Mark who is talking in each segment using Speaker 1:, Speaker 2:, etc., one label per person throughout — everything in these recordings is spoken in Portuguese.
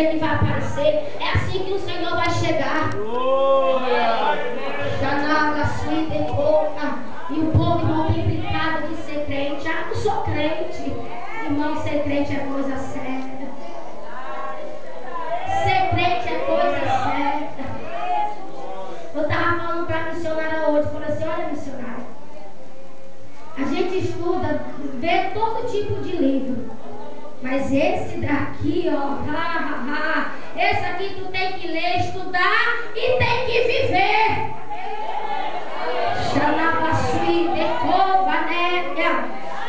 Speaker 1: dia Ele vai aparecer. É assim que o Senhor vai chegar. E o povo não tem brincado de ser crente. Ah, não sou crente. Irmão, ser crente é coisa séria. Ser crente é coisa certa. Eu estava falando para a missionária hoje. Falei assim, olha missionária, a gente estuda, vê todo tipo de livro, mas esse daqui, ó, esse aqui tu tem que ler, estudar e tem que viver.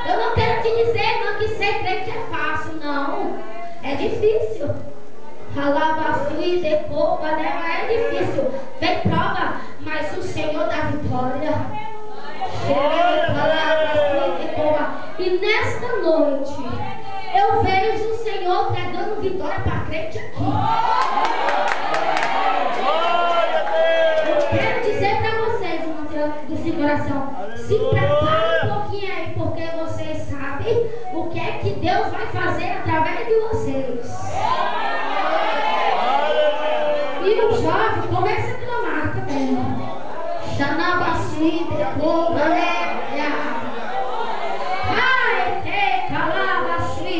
Speaker 1: Eu não quero te dizer não, que ser crente é fácil, não. É difícil. É difícil. Vem prova, mas o Senhor dá vitória. E nesta noite eu vejo o Senhor pregando vitória para crente aqui. Eu quero dizer para vocês, irmãos do seu coração, se prepare um pouquinho aí, porque vocês sabem o que é que Deus vai fazer através de vocês. E o jovem começa a clamar também. Xanabassi, decovaléia. Ai, te calabassi.